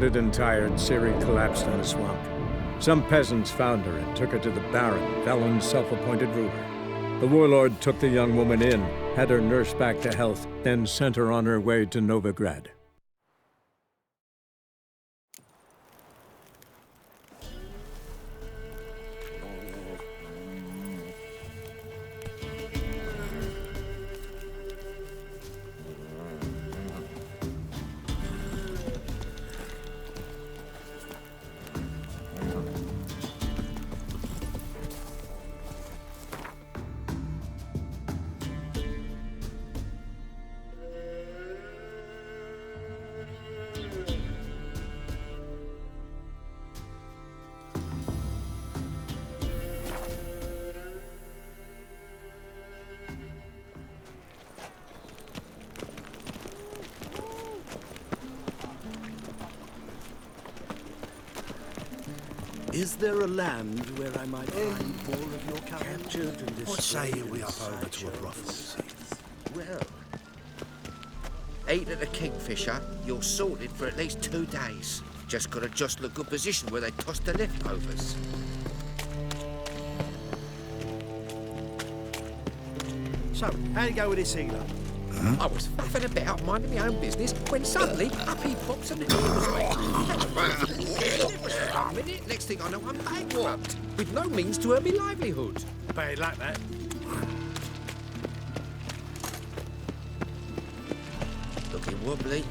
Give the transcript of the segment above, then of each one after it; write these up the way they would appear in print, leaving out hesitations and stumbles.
wounded and tired, Ciri collapsed in the swamp. Some peasants found her and took her to the Baron, Velen's self-appointed ruler. The warlord took the young woman in, had her nursed back to health, then sent her on her way to Novigrad. Is there a land where I might find more of your captured and destroyed? What say we up over to a brothel? Well, eat at the Kingfisher, you're sorted for at least 2 days. Just gotta jostle a good position where they toss the leftovers. So, how'd it go with this healer? I was faffing about, minding my own business, when suddenly up he pops and heals me. It was for a minute. Next thing I know, I'm bankrupt, with no means to earn my livelihood. Bad like that. Looking wobbly.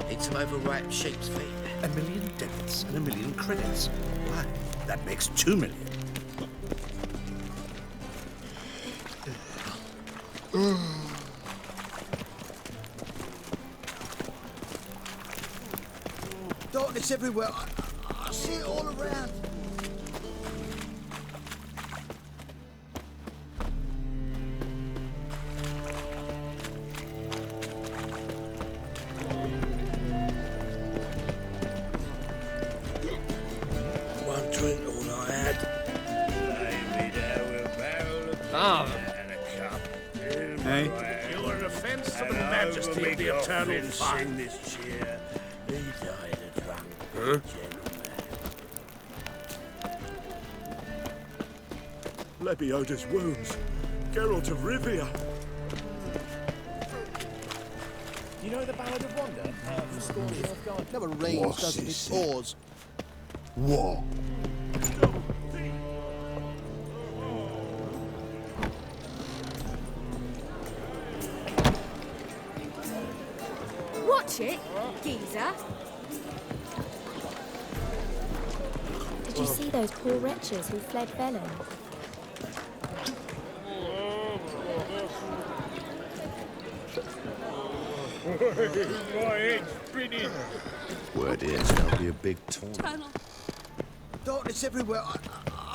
Need some overripe sheep's feet. 1 million debits and 1 million credits. Why? That makes 2 million. Darkness everywhere. I see it all around. One drink, all I had. Lay me down with a barrel of and a cup. Hey? You're an offence to the majesty of the eternal fire. In this chair. He died a drunk gentleman. Lebioda's wounds. Geralt of Rivia. You know the Ballad of Wonder? From Scorn of Northgard? Never rains, doesn't it? Pours. What? Watch it, geezer. Did you see those poor wretches who fled Velen? My head's spinning. Word is there'll be a big tournament. Darkness everywhere.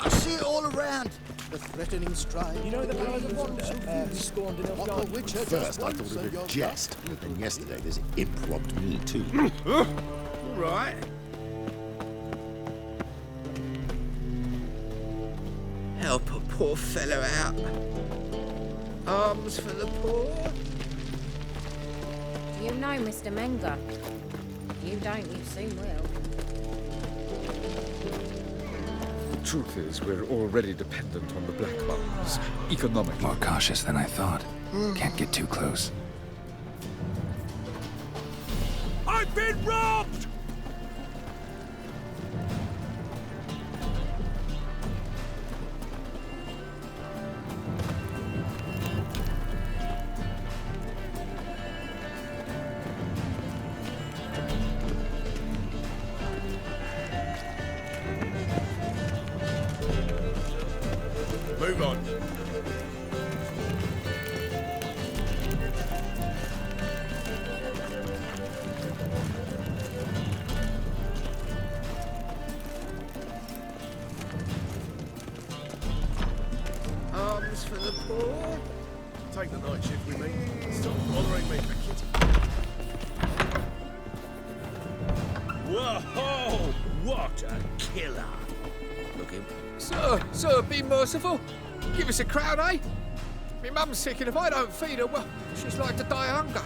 I see it all around. The threatening stride. You know the Ballad of Wonder? From Scorn of What the Northgard? witcher just First, I wants thought of it your was a jest, but then yesterday this imp robbed me too. All right. Help a poor fellow out. Arms for the poor. You know Mr. Menga. You don't, you soon will. The truth is, we're already dependent on the Black Barons, economically. More cautious than I thought. Can't get too close. I've been robbed! Move on. Arms for the poor. Take the night shift with me. Stop bothering me, kitty. Whoa! What a killer! Looking. Sir, be merciful. Give us a crown, eh? My mum's sick, and if I don't feed her, well, she's like to die of hunger.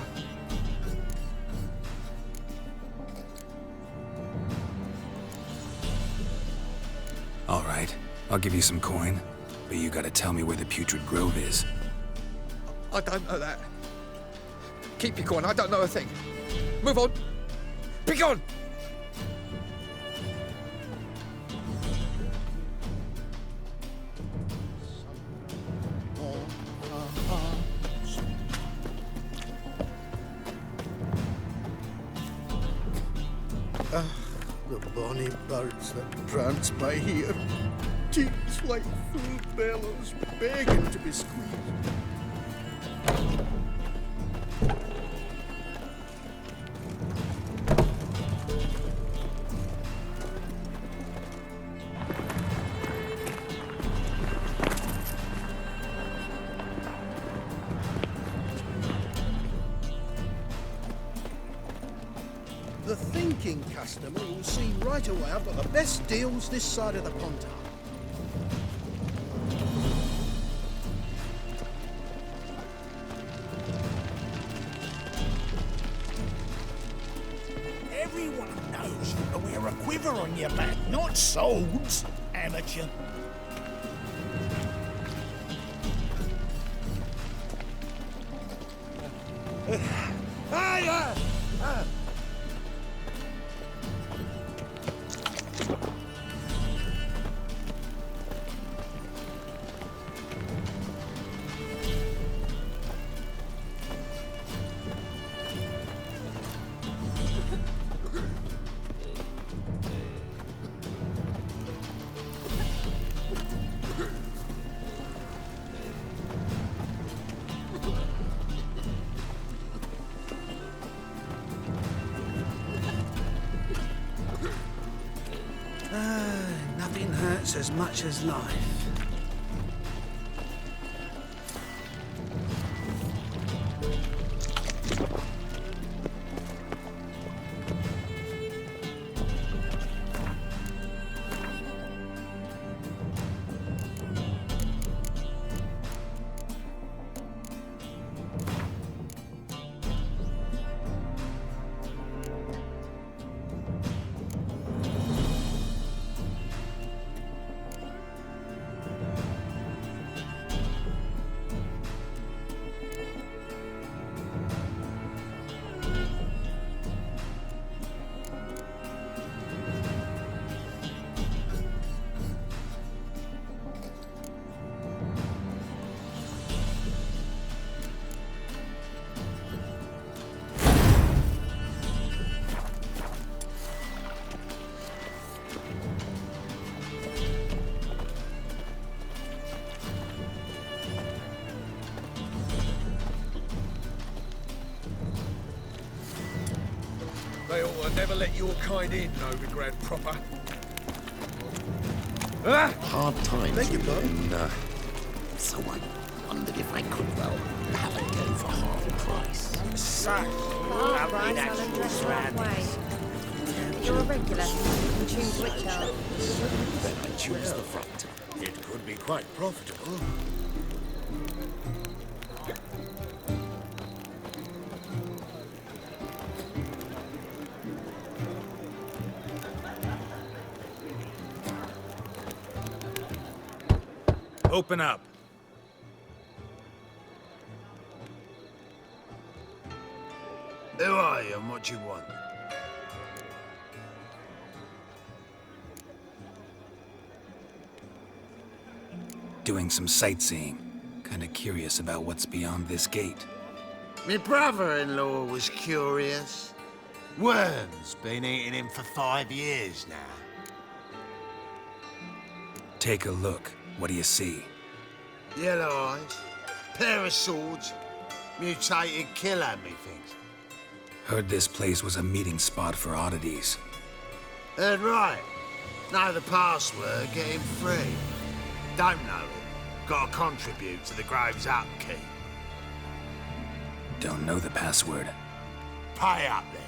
I'll give you some coin, but you gotta tell me where the Putrid Grove is. I don't know that. Keep your coin, I don't know a thing. Move on. Be gone! The bonny birds that prance by here, cheeks like full bellows begging to be squeezed. The thinking customer will see right away I've got the best deals this side of the Pontar. Everyone knows you to wear a quiver on your back, not swords, amateur. Nothing hurts as much as life. They ought to never let your kind in, Novigrad proper. Ah! Hard times. Thank you, bud. And, so I wondered if I could, well, have a go for half price. Half price, I'll address you halfway. You're a regular. You can choose which are. Then I choose the front. It could be quite profitable. Open up. Who are you and what do you want? Doing some sightseeing. Kinda curious about what's beyond this gate. My brother-in-law was curious. Worms been eating him for 5 years now. Take a look. What do you see? Yellow eyes, pair of swords, mutated killer, methinks. Heard this place was a meeting spot for oddities. Heard right. Know the password, get him free. Don't know it. Gotta contribute to the Grove's upkeep. Don't know the password. Pay up then.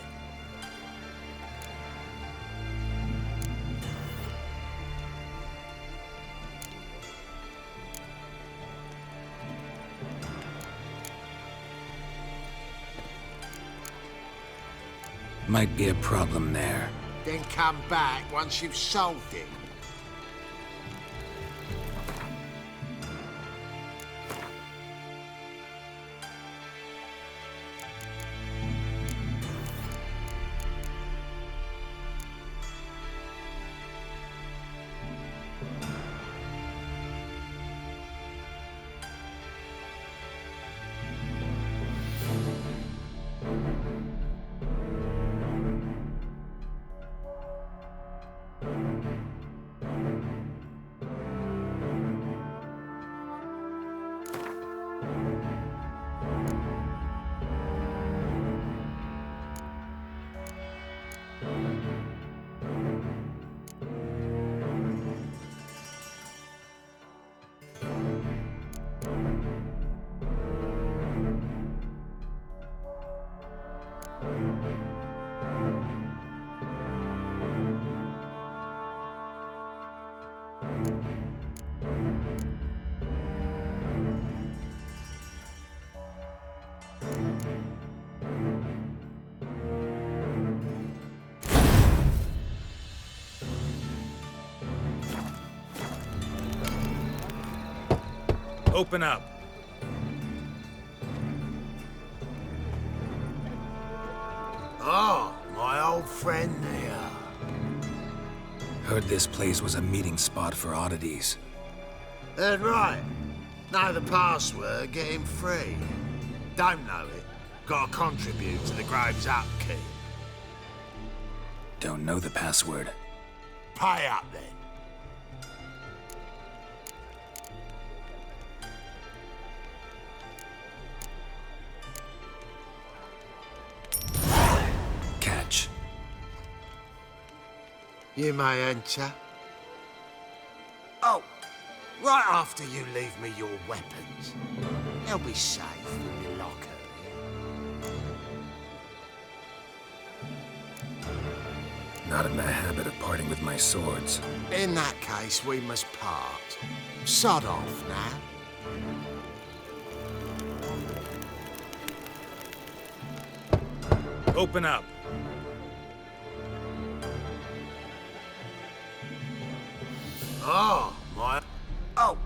Might be a problem there. Then come back once you've solved it. Open up. Oh, my old friend there. Heard this place was a meeting spot for oddities. Heard right. Know the password, get him free. Don't know it. Gotta contribute to the Graves upkeep. Don't know the password. Pay up then. Catch. You may enter. Oh, right after you leave me your weapons. They'll be safe in your locker. Not in the habit of parting with my swords. In that case, we must part. Sod off now. Open up. Oh, my... Oh!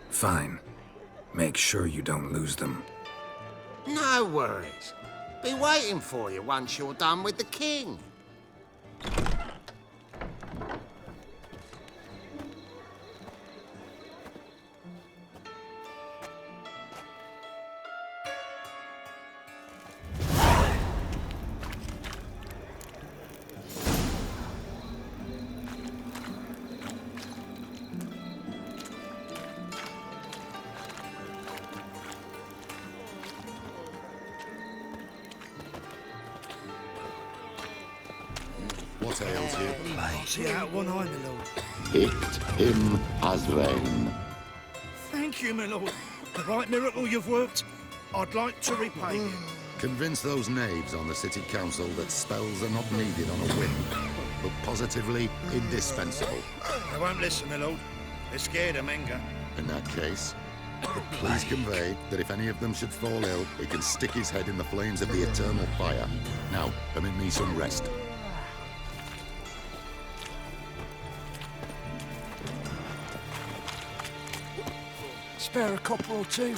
Fine. Make sure you don't lose them. No worries. Be waiting for you once you're done with the king. What ails you? See out one eye, my lord. Picked him as rain. Thank you, my lord. The right miracle you've worked. I'd like to repay you. Convince those knaves on the city council that spells are not needed on a whim, but positively indispensable. They won't listen, my lord. They're scared of Menga. In that case, please convey that if any of them should fall ill, he can stick his head in the flames of the eternal fire. Now, permit me some rest. Spare a copper or two.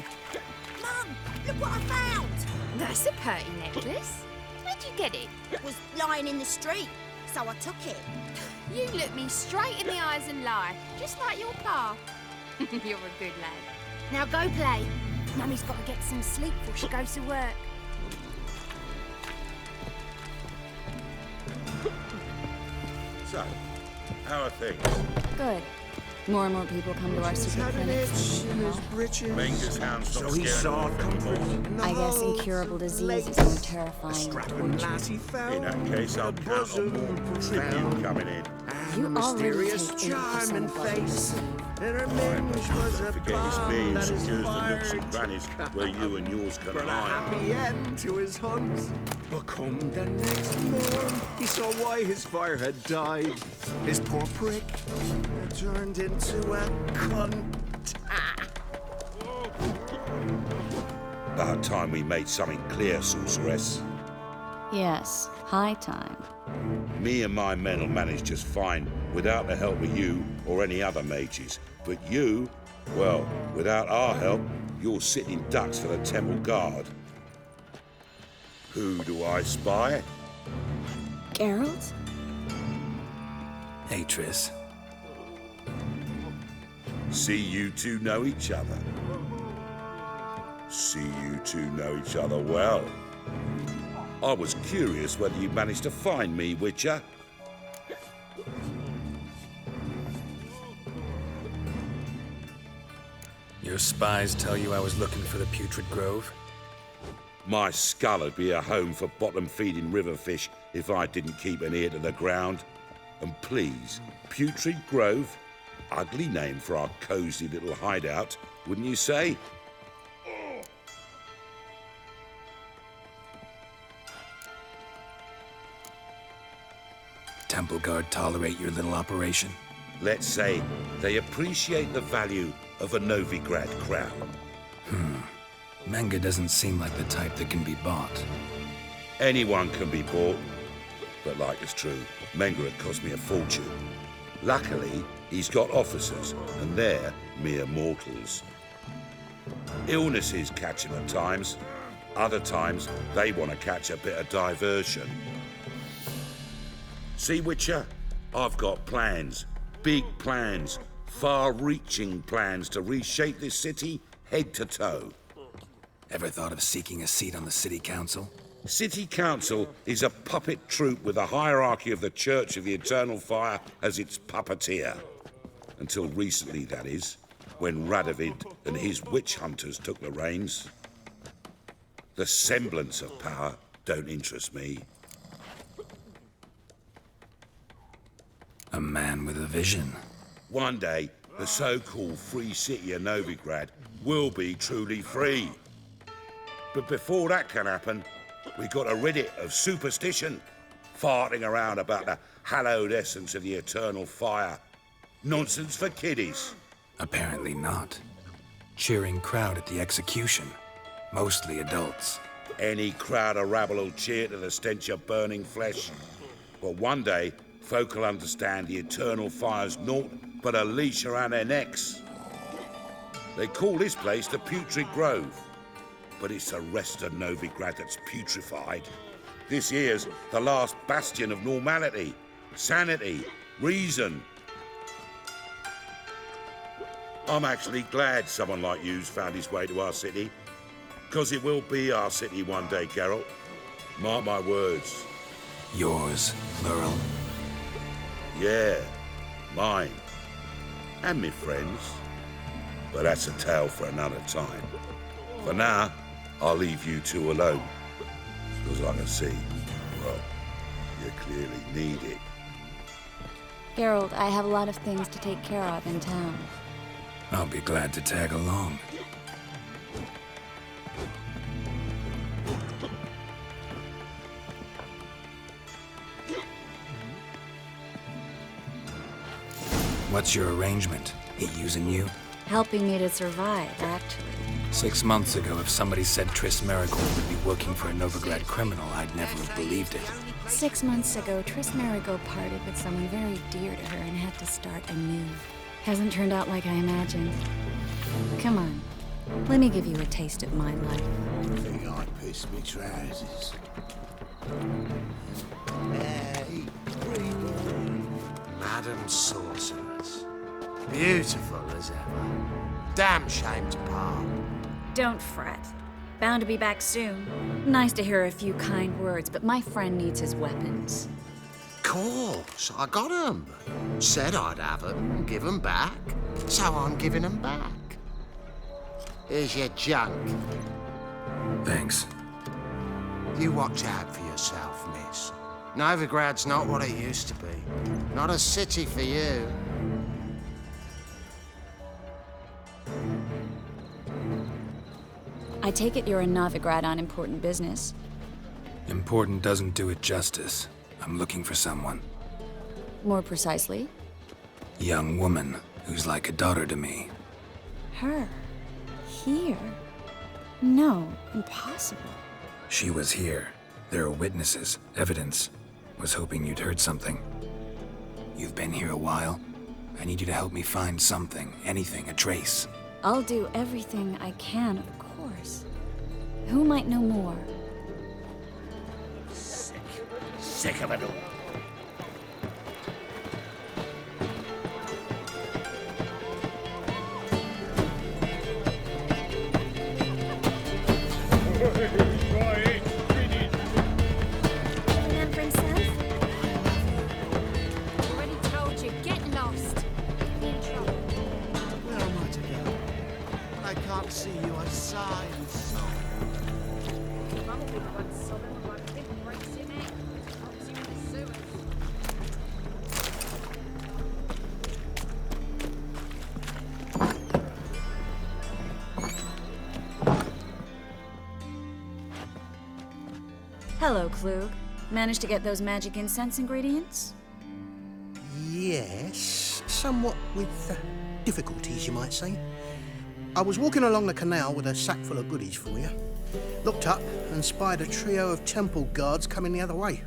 Mum, look what I found! That's a pretty necklace. Where'd you get it? It was lying in the street, so I took it. You look me straight in the eyes and lie, just like your pa. You're a good lad. Now go play. Mummy's got to get some sleep before she goes to work. So, how are things? Good. More and more people come to our secret clinics. Menga's hound's not scared of anymore. I guess incurable disease is more terrifying than torture. In that case, I'll count on more tribute coming in. You already take 80% of what you receive. Don't forget his being secures the nooks and crannies where you and yours can hide. End to his hunt. But come the next morn, he saw why his fire had died. His poor prick had turned into a cunt. About time we made something clear, sorceress. Yes, high time. Me and my men will manage just fine without the help of you or any other mages. But you, well, without our help, you're sitting ducks for the temple guard. Who do I spy? Geralt? Hey, Triss. See you two know each other. See you two know each other well. I was curious whether you managed to find me, Witcher. Your spies tell you I was looking for the Putrid Grove? My skull would be a home for bottom-feeding river fish if I didn't keep an ear to the ground. And please, Putrid Grove? Ugly name for our cosy little hideout, wouldn't you say? Temple Guard tolerate your little operation? Let's say they appreciate the value of a Novigrad crown. Menga doesn't seem like the type that can be bought. Anyone can be bought. But like it's true, Menga had cost me a fortune. Luckily, he's got officers, and they're mere mortals. Illnesses catch him at times. Other times, they want to catch a bit of diversion. See, Witcher? I've got plans. Big plans. Far-reaching plans to reshape this city head to toe. Ever thought of seeking a seat on the city council? City Council is a puppet troupe with the hierarchy of the Church of the Eternal Fire as its puppeteer. Until recently, that is, when Radovid and his witch hunters took the reins. The semblance of power don't interest me. A man with a vision. One day, the so-called free city of Novigrad will be truly free. But before that can happen, we got to rid it of superstition, farting around about the hallowed essence of the eternal fire. Nonsense for kiddies. Apparently not. Cheering crowd at the execution. Mostly adults. Any crowd of rabble will cheer to the stench of burning flesh. But one day, folk will understand the eternal fire's naught but a leash around their necks. They call this place the Putrid Grove. But it's the rest of Novigrad that's putrefied. This here's the last bastion of normality, sanity, reason. I'm actually glad someone like you's found his way to our city. Because it will be our city one day, Geralt. Mark my words. Yours, plural. Yeah, mine. And me friends. But that's a tale for another time. For now, I'll leave you two alone. Because I can see, well, you clearly need it. Geralt, I have a lot of things to take care of in town. I'll be glad to tag along. What's your arrangement? He using you? Helping me to survive, actually. 6 months ago, if somebody said Triss Merigold would be working for a Novigrad criminal, I'd never have believed it. 6 months ago, Triss Merigold parted with someone very dear to her and had to start anew. Hasn't turned out like I imagined. Come on, let me give you a taste of my life. I think I pissed me trousers. Hey, Madam Sorceress. Beautiful as ever. Damn shame to part. Don't fret. Bound to be back soon. Nice to hear a few kind words, but my friend needs his weapons. Course, I got 'em. Said I'd have 'em and give 'em back. So I'm giving 'em back. Here's your junk. Thanks. You watch out for yourself, miss. Novigrad's not what it used to be. Not a city for you. I take it you're in Novigrad on important business. Important doesn't do it justice. I'm looking for someone. More precisely? Young woman who's like a daughter to me. Her? Here? No, impossible. She was here. There are witnesses, evidence. Was hoping you'd heard something. You've been here a while. I need you to help me find something, anything, a trace. I'll do everything I can, of course. Who might know more? Sick of it all. Already told you, get lost. Where am I to go? I can't see you. I sigh and sigh. Hello, Klug. Managed to get those magic incense ingredients? Yes, somewhat with difficulties, you might say. I was walking along the canal with a sack full of goodies for you. Looked up and spied a trio of temple guards coming the other way.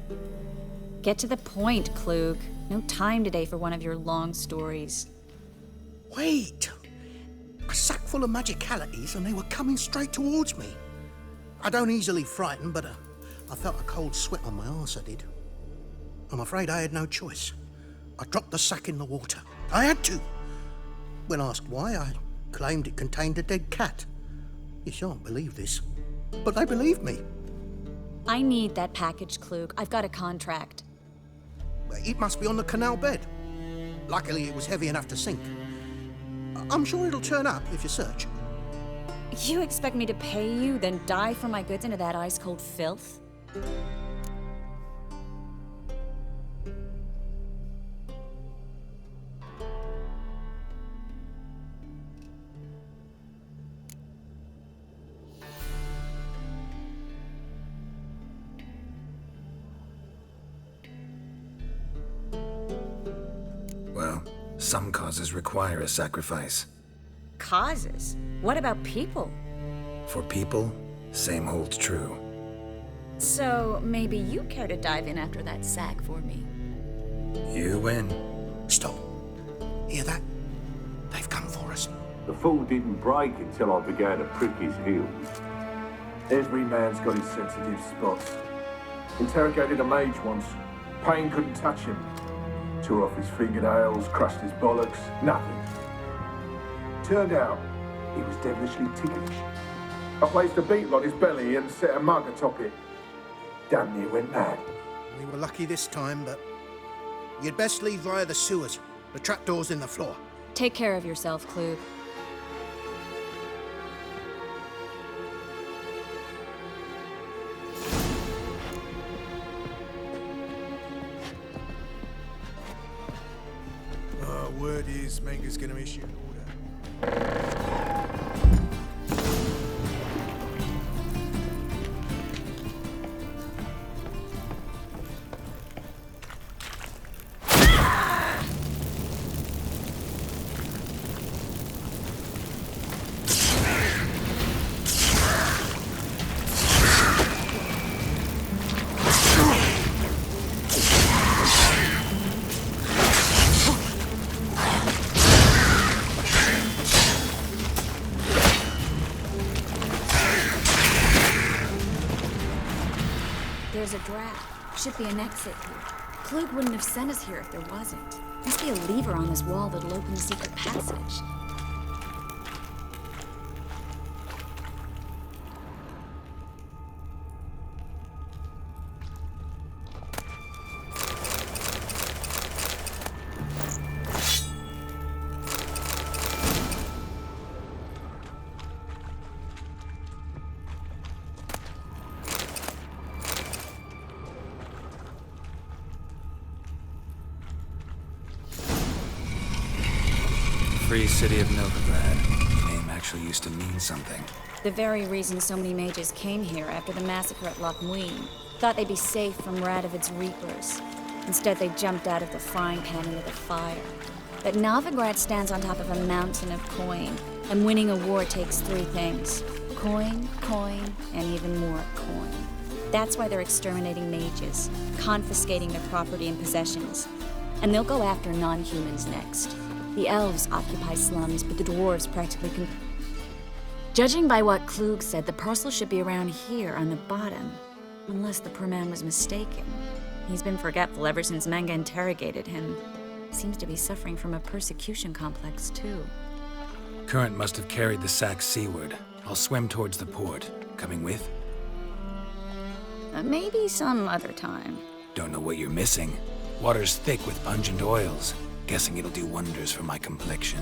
Get to the point, Klug. No time today for one of your long stories. Wait! A sack full of magicalities and they were coming straight towards me. I don't easily frighten, but I felt a cold sweat on my arse, I did. I'm afraid I had no choice. I dropped the sack in the water. I had to. When asked why, I claimed it contained a dead cat. You shan't believe this, but they believed me. I need that package, Klug. I've got a contract. It must be on the canal bed. Luckily, it was heavy enough to sink. I'm sure it'll turn up if you search. You expect me to pay you, then dive for my goods into that ice-cold filth? Well, some causes require a sacrifice. Causes? What about people? For people, same holds true. So, maybe you care to dive in after that sack for me? You win. Stop. Hear that? They've come for us. The fall didn't break until I began to prick his heels. Every man's got his sensitive spots. Interrogated a mage once. Pain couldn't touch him. Tore off his fingernails, crushed his bollocks, nothing. Turned out, he was devilishly ticklish. I placed a beetle on his belly and set a mug atop it. Damn near went mad. We were lucky this time, but you'd best leave via the sewers. The trapdoor's in the floor. Take care of yourself, Klug. Word is Manga's gonna issue an order. There's a draft. Should be an exit here. Klug wouldn't have sent us here if there wasn't. Must be a lever on this wall that'll open the secret passage. Free City of Novigrad. The name actually used to mean something. The very reason so many mages came here after the massacre at Loch Muin. Thought they'd be safe from Radovid's reapers. Instead, they jumped out of the frying pan into the fire. But Novigrad stands on top of a mountain of coin, and winning a war takes three things. Coin, coin, and even more coin. That's why they're exterminating mages, confiscating their property and possessions. And they'll go after non-humans next. The elves occupy slums, but the dwarves practically Judging by what Klug said, the parcel should be around here on the bottom. Unless the poor man was mistaken. He's been forgetful ever since Manga interrogated him. Seems to be suffering from a persecution complex, too. Current must have carried the sack seaward. I'll swim towards the port. Coming with? Maybe some other time. Don't know what you're missing. Water's thick with pungent oils. Guessing it'll do wonders for my complexion.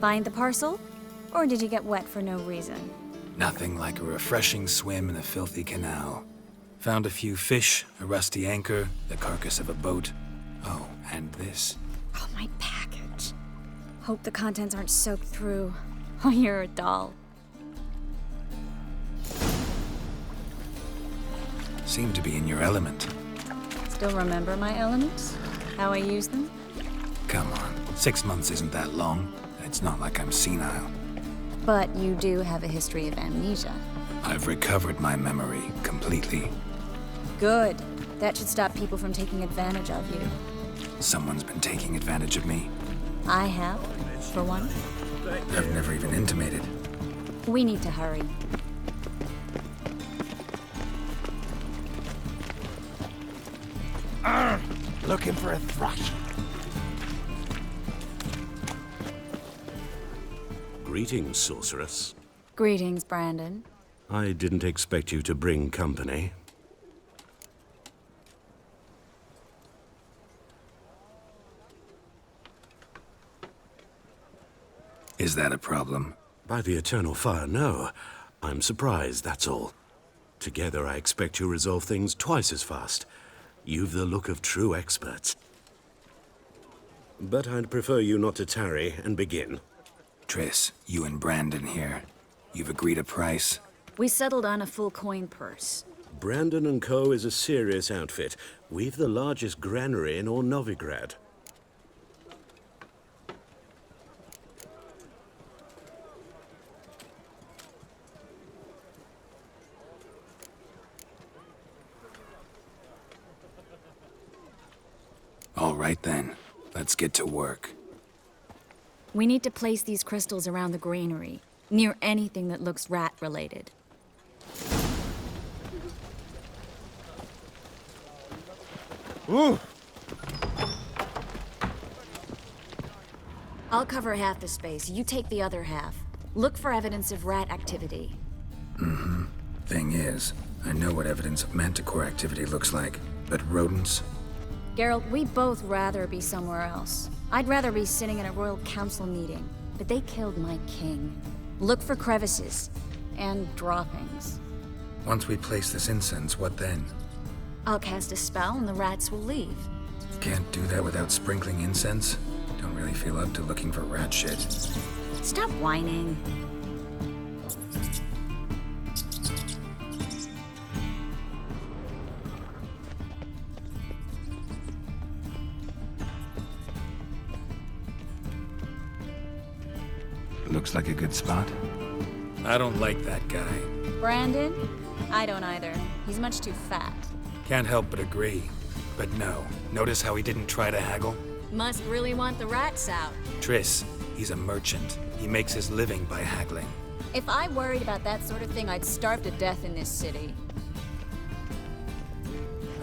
Find the parcel? Or did you get wet for no reason? Nothing like a refreshing swim in a filthy canal. Found a few fish, a rusty anchor, the carcass of a boat. Oh, and this. Oh, my package. Hope the contents aren't soaked through. Oh, you're a doll. Seem to be in your element. Still remember my elements? How I use them? Come on, 6 months isn't that long. It's not like I'm senile. But you do have a history of amnesia. I've recovered my memory completely. Good. That should stop people from taking advantage of you. Someone's been taking advantage of me. I have, for one. I've never even intimated. We need to hurry. Looking for a thrush. Greetings, sorceress. Greetings, Brandon. I didn't expect you to bring company. Is that a problem? By the eternal fire, no. I'm surprised, that's all. Together, I expect you resolve things twice as fast. You've the look of true experts. But I'd prefer you not to tarry and begin. Triss, you and Brandon here. You've agreed a price? We settled on a full coin purse. Brandon & Co. is a serious outfit. We've the largest granary in all Novigrad. All right then, let's get to work. We need to place these crystals around the granary, near anything that looks rat-related. Ooh! I'll cover half the space, you take the other half. Look for evidence of rat activity. Mm-hmm. Thing is, I know what evidence of manticore activity looks like, but rodents? Geralt, we'd both rather be somewhere else. I'd rather be sitting in a royal council meeting, but they killed my king. Look for crevices and droppings. Once we place this incense, what then? I'll cast a spell and the rats will leave. Can't do that without sprinkling incense? Don't really feel up to looking for rat shit. Stop whining. Looks like a good spot. I don't like that guy. Brandon? I don't either. He's much too fat. Can't help but agree. But no, notice how he didn't try to haggle? Must really want the rats out. Triss, he's a merchant. He makes his living by haggling. If I worried about that sort of thing, I'd starve to death in this city.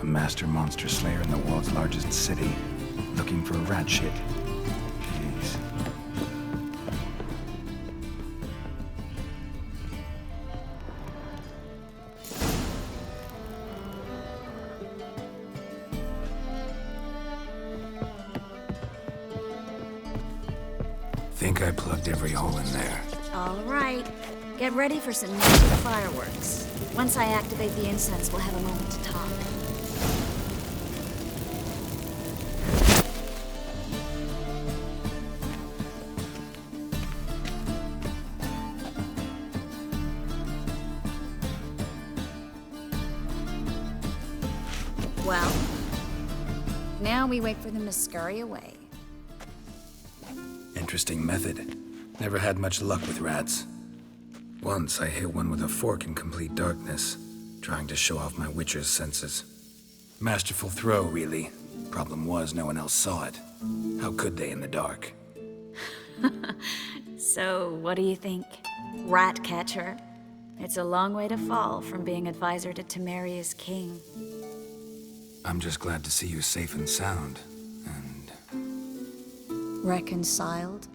A master monster slayer in the world's largest city, looking for rat shit. Jeez. Think I plugged every hole in there. All right. Get ready for some magic fireworks. Once I activate the incense, we'll have a moment to talk. Well, now we wait for them to scurry away. Interesting method. Never had much luck with rats. Once I hit one with a fork in complete darkness, trying to show off my witcher's senses. Masterful throw, really. Problem was, no one else saw it. How could they in the dark? So, what do you think? Rat catcher? It's a long way to fall from being advisor to Temeria's king. I'm just glad to see you safe and sound. Reconciled?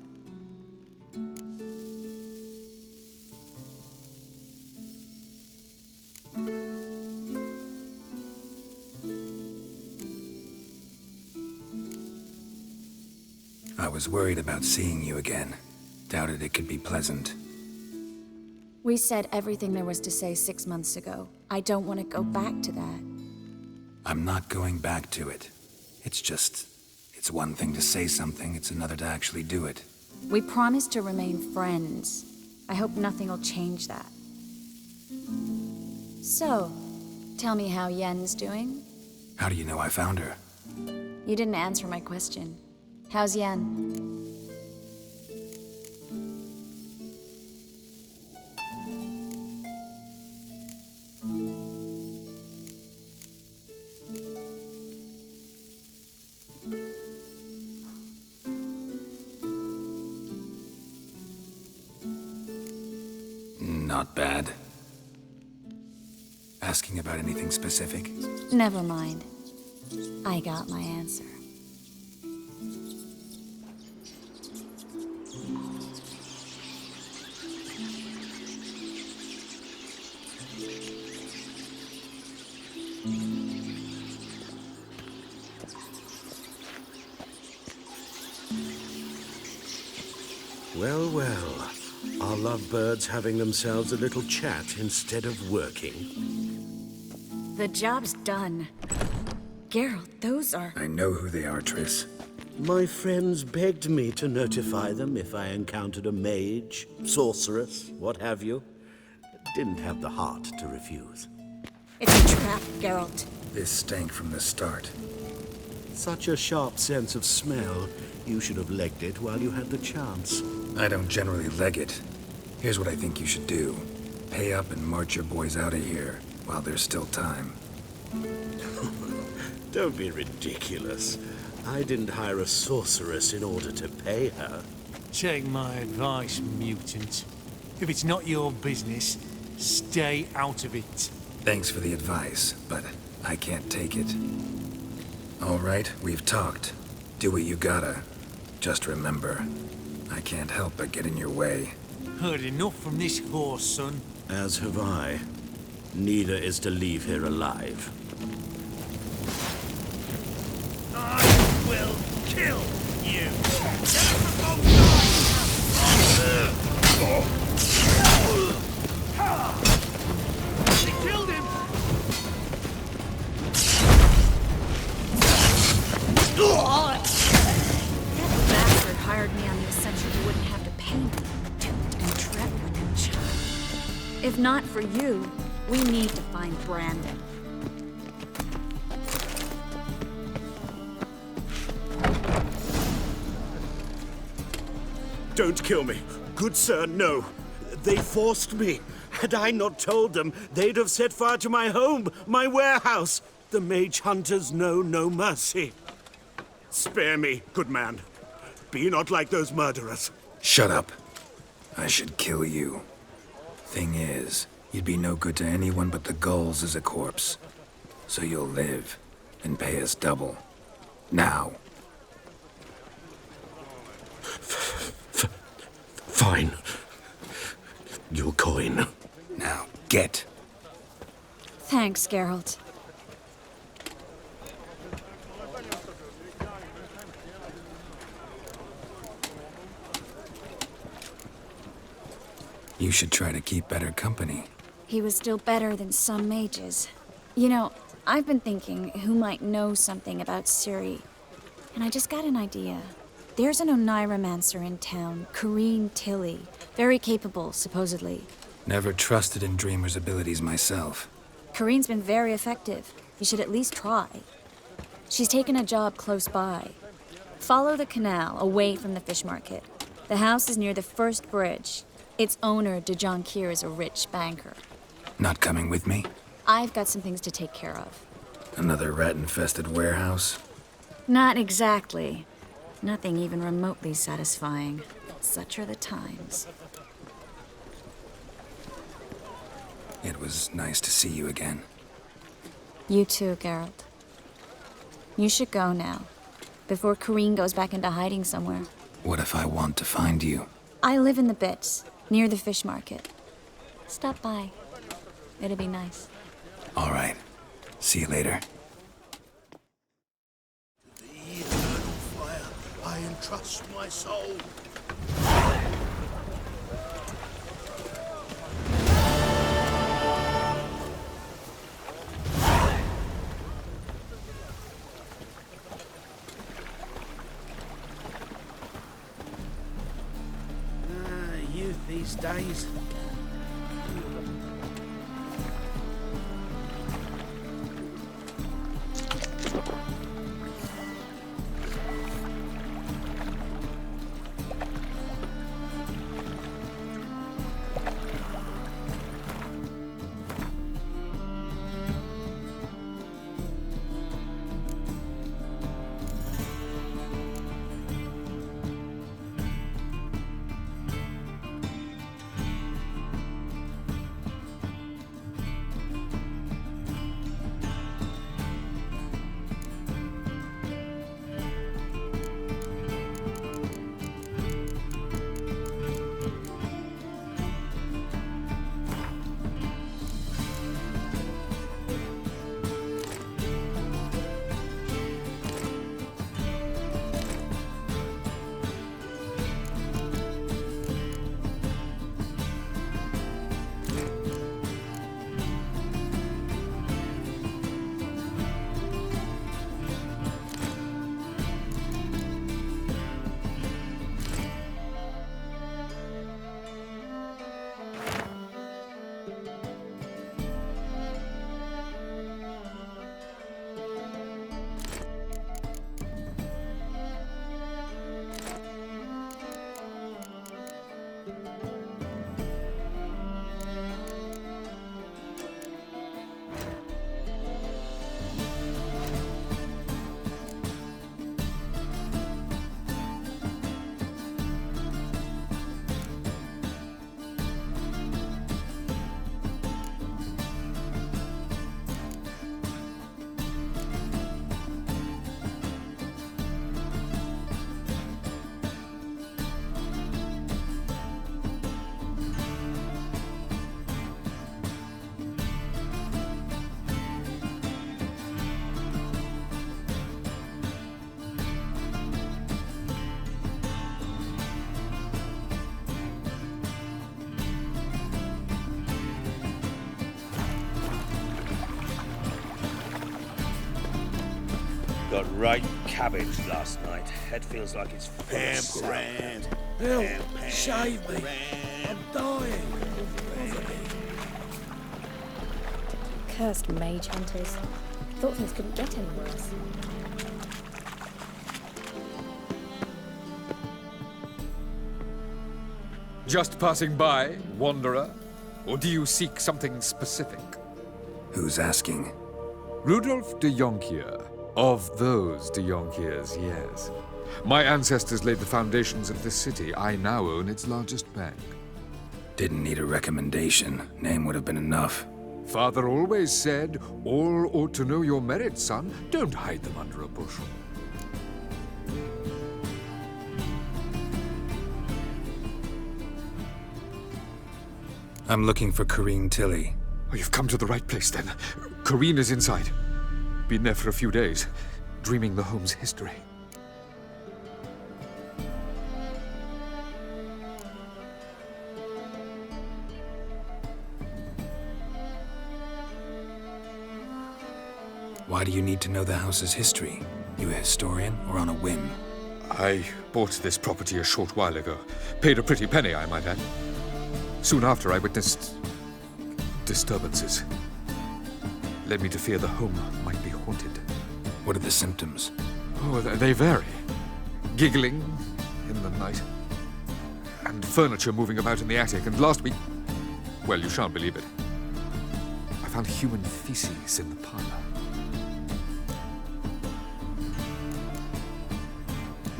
I was worried about seeing you again. Doubted it could be pleasant. We said everything there was to say 6 months ago. I don't want to go back to that. I'm not going back to it. It's one thing to say something, it's another to actually do it. We promised to remain friends. I hope nothing will change that. So, tell me how Yen's doing? How do you know I found her? You didn't answer my question. How's Yen? Not bad. Asking about anything specific? Never mind. I got my answer. Well, well. Are lovebirds having themselves a little chat instead of working? The job's done. Geralt, those are... I know who they are, Triss. My friends begged me to notify them if I encountered a mage, sorceress, what have you. Didn't have the heart to refuse. It's a trap, Geralt. This stank from the start. Such a sharp sense of smell. You should have legged it while you had the chance. I don't generally leg it. Here's what I think you should do. Pay up and march your boys out of here while there's still time. Don't be ridiculous. I didn't hire a sorceress in order to pay her. Take my advice, mutant. If it's not your business, stay out of it. Thanks for the advice, but I can't take it. All right, we've talked. Do what you gotta. Just remember, I can't help but get in your way. Heard enough from this horse, son. As have I. Neither is to leave here alive. I will kill you. They killed him. That bastard hired me on the assumption he wouldn't have to pay me. Duped and trapped like a child. If not for you, we need to find Brandon. Don't kill me. Good sir, no. They forced me. Had I not told them, they'd have set fire to my home, my warehouse. The mage hunters know no mercy. Spare me, good man. Be not like those murderers. Shut up. I should kill you. Thing is, you'd be no good to anyone but the gulls as a corpse. So you'll live and pay us double. Now. Fine. Your coin. Now, get. Thanks, Geralt. You should try to keep better company. He was still better than some mages. You know, I've been thinking who might know something about Ciri. And I just got an idea. There's an Oneiromancer in town, Corrine Tilly. Very capable, supposedly. Never trusted in Dreamer's abilities myself. Corrine's been very effective. You should at least try. She's taken a job close by. Follow the canal, away from the fish market. The house is near the first bridge. Its owner, Dejon Kier, is a rich banker. Not coming with me? I've got some things to take care of. Another rat-infested warehouse? Not exactly. Nothing even remotely satisfying. Such are the times. It was nice to see you again. You too, Geralt. You should go now, before Corrine goes back into hiding somewhere. What if I want to find you? I live in the Bits, near the fish market. Stop by. It'll be nice. All right. See you later. The eternal fire, I entrust my soul. these days. Got right cabbage last night. Head feels like it's full of Rand. Help! Shave me. I'm dying. Cursed mage hunters. Thought things couldn't get any worse. Just passing by, wanderer? Or do you seek something specific? Who's asking? Rudolf de Jonkier. Of those de Jonkiers, yes. My ancestors laid the foundations of this city. I now own its largest bank. Didn't need a recommendation. Name would have been enough. Father always said, all ought to know your merits, son. Don't hide them under a bushel. I'm looking for Corrine Tilly. Oh, you've come to the right place, then. Corrine is inside. Been there for a few days, dreaming the home's history. Why do you need to know the house's history? You a historian or on a whim? I bought this property a short while ago. Paid a pretty penny, I might add. Soon after, I witnessed disturbances. Led me to fear the home might be haunted. What are the symptoms? Oh, they vary. Giggling in the night. And furniture moving about in the attic. And last week, well, you shan't believe it, I found human feces in the parlor.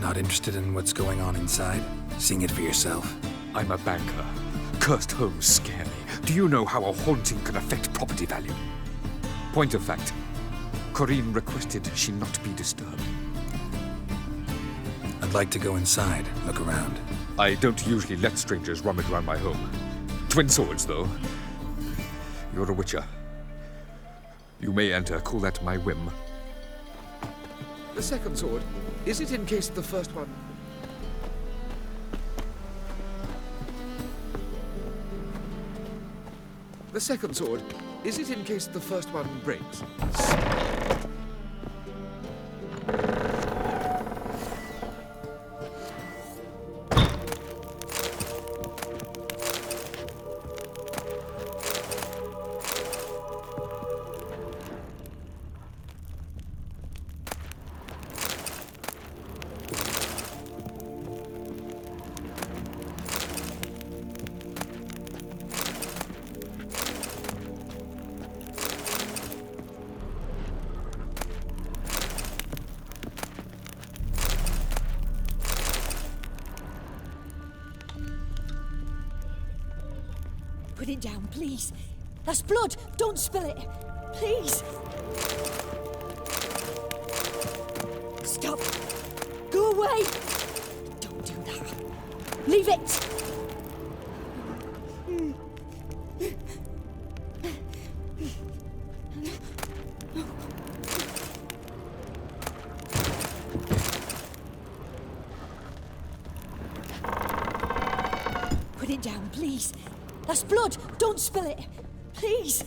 Not interested in what's going on inside? Seeing it for yourself? I'm a banker. Cursed homes scare me. Do you know how a haunting can affect property value? Point of fact, Corrine requested she not be disturbed. I'd like to go inside, look around. I don't usually let strangers rummage around my home. Twin swords, though. You're a witcher. You may enter, call that my whim. The second sword, is it in case the first one... The second sword, is it in case the first one breaks? Put it down, please. That's blood. Don't spill it. Please. Stop. Go away. Don't do that. Leave it. Put it down, please. That's blood. Don't spill it. Please.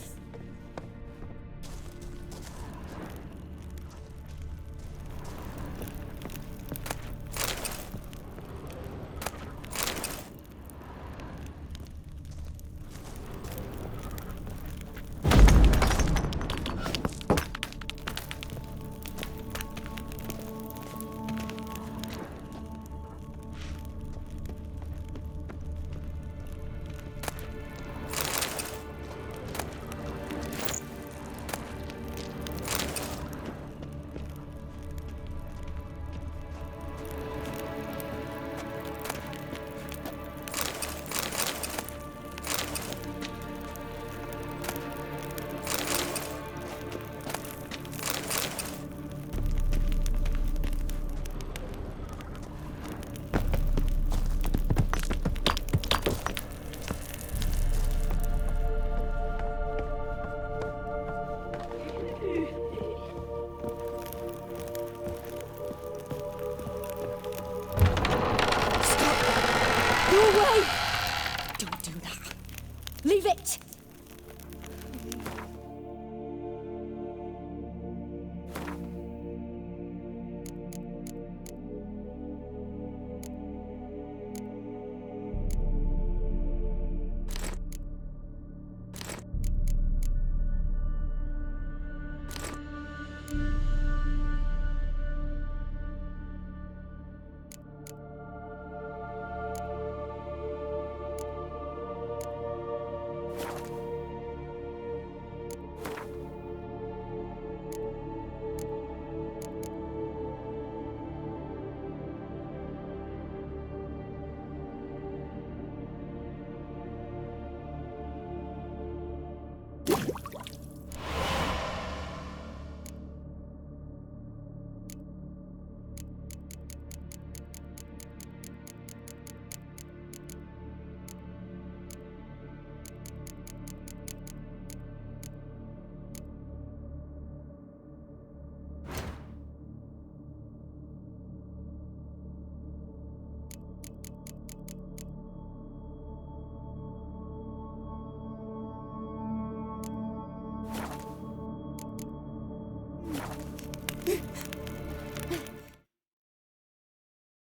Go away!